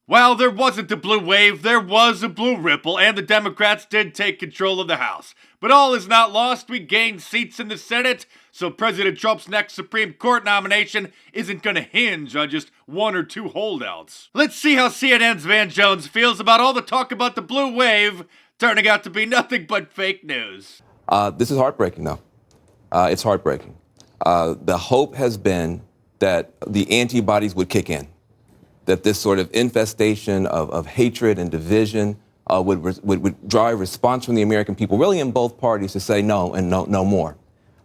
Well, there wasn't a blue wave, there was a blue ripple, and the Democrats did take control of the House. But all is not lost. We gained seats in the Senate, so President Trump's next Supreme Court nomination isn't going to hinge on just one or two holdouts. Let's see how CNN's Van Jones feels about all the talk about the blue wave turning out to be nothing but fake news. This is heartbreaking, though. It's heartbreaking. The hope has been that the antibodies would kick in, that this sort of infestation of hatred and division would draw a response from the American people, really in both parties, to say no and no more.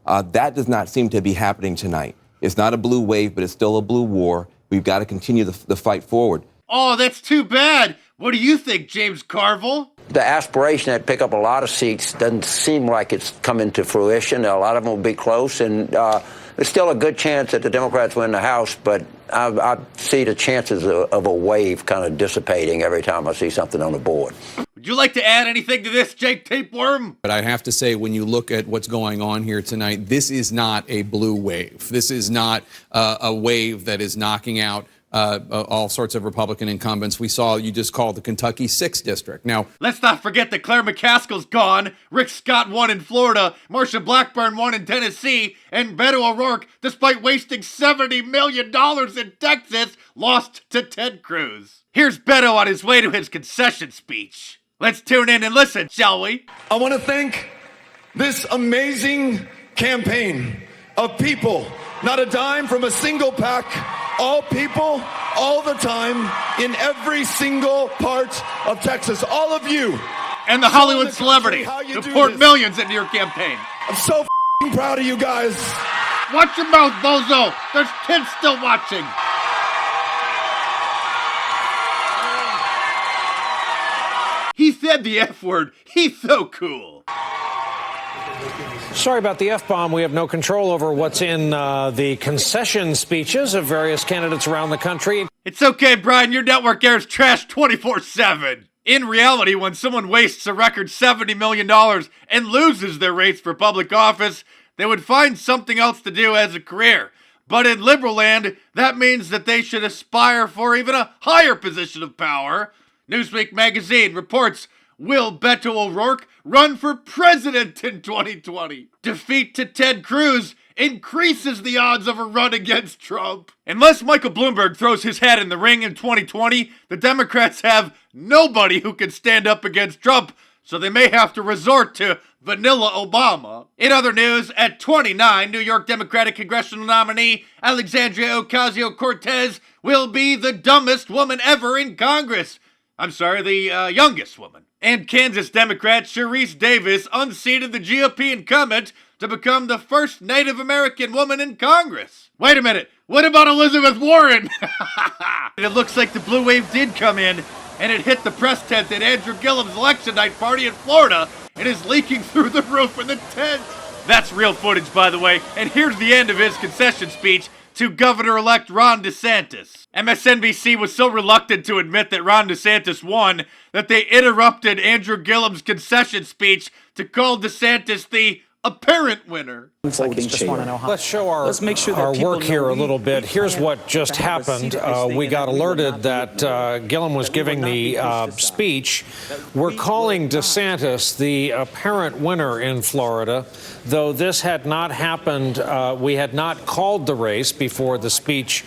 That does not seem to be happening tonight. It's not a blue wave, but it's still a blue war. We've got to continue the fight forward. Oh, that's too bad. What do you think, James Carville? The aspiration to pick up a lot of seats doesn't seem like it's coming to fruition. A lot of them will be close, and there's still a good chance that the Democrats win the House, but I see the chances of a wave kind of dissipating every time I see something on the board. Would you like to add anything to this, Jake Tapeworm? But I have to say, when you look at what's going on here tonight, this is not a blue wave. This is not a wave that is knocking out all sorts of Republican incumbents. We saw you just called the Kentucky 6th District. Now, let's not forget that Claire McCaskill's gone, Rick Scott won in Florida, Marsha Blackburn won in Tennessee, and Beto O'Rourke, despite wasting $70 million in Texas, lost to Ted Cruz. Here's Beto on his way to his concession speech. Let's tune in and listen, shall we? I want to thank this amazing campaign of people, not a dime from a single pack, all people, all the time, in every single part of Texas. All of you. And the Hollywood celebrity who poured millions into your campaign. I'm so proud of you guys. Watch your mouth, bozo. There's kids still watching. He said the F word. He's so cool. Sorry about the F-bomb. We have no control over what's in the concession speeches of various candidates around the country. It's okay, Brian. Your network airs trash 24/7. In reality, when someone wastes a record $70 million and loses their race for public office, they would find something else to do as a career. But in liberal land, that means that they should aspire for even a higher position of power. Newsweek magazine reports, will Beto O'Rourke run for president in 2020? Defeat to Ted Cruz increases the odds of a run against Trump. Unless Michael Bloomberg throws his hat in the ring in 2020, the Democrats have nobody who can stand up against Trump, so they may have to resort to vanilla Obama. In other news, at 29, New York Democratic congressional nominee Alexandria Ocasio-Cortez will be the dumbest woman ever in Congress. I'm sorry, the youngest woman. And Kansas Democrat Sharice Davis unseated the GOP incumbent to become the first Native American woman in Congress. Wait a minute, what about Elizabeth Warren? It looks like the blue wave did come in, and it hit the press tent at Andrew Gillum's election night party in Florida, and is leaking through the roof of the tent. That's real footage, by the way, and here's the end of his concession speech to Governor-elect Ron DeSantis. MSNBC was so reluctant to admit that Ron DeSantis won that they interrupted Andrew Gillum's concession speech to call DeSantis the apparent winner. Let's show our work here a little bit. Here's what just happened. We got alerted that Gillum was giving the speech. We're calling DeSantis the apparent winner in Florida, though this had not happened. We had not called the race before the speech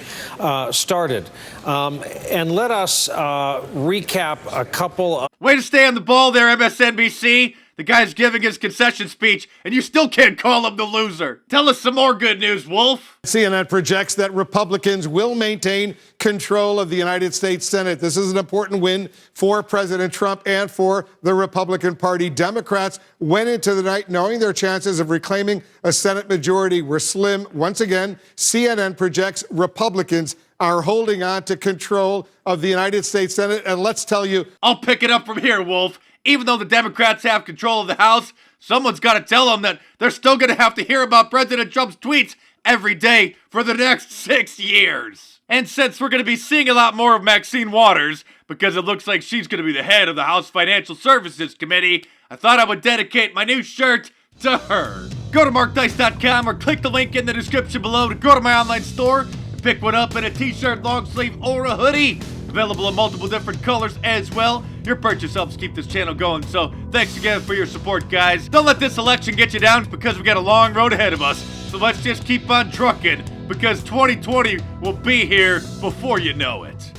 started. And let us recap a couple of... Way to stay on the ball there, MSNBC. The guy's giving his concession speech, and you still can't call him the loser. Tell us some more good news, Wolf. CNN projects that Republicans will maintain control of the United States Senate. This is an important win for President Trump and for the Republican Party. Democrats went into the night knowing their chances of reclaiming a Senate majority were slim. Once again, CNN projects Republicans are holding on to control of the United States Senate. And let's tell you... I'll pick it up from here, Wolf. Even though the Democrats have control of the House, someone's got to tell them that they're still going to have to hear about President Trump's tweets every day for the next 6 years. And since we're going to be seeing a lot more of Maxine Waters, because it looks like she's going to be the head of the House Financial Services Committee, I thought I would dedicate my new shirt to her. Go to MarkDice.com or click the link in the description below to go to my online store and pick one up in a t-shirt, long sleeve, or a hoodie. available in multiple different colors as well. Your purchase helps keep this channel going, so thanks again for your support, guys. Don't let this election get you down because we got a long road ahead of us. So let's just keep on trucking because 2020 will be here before you know it.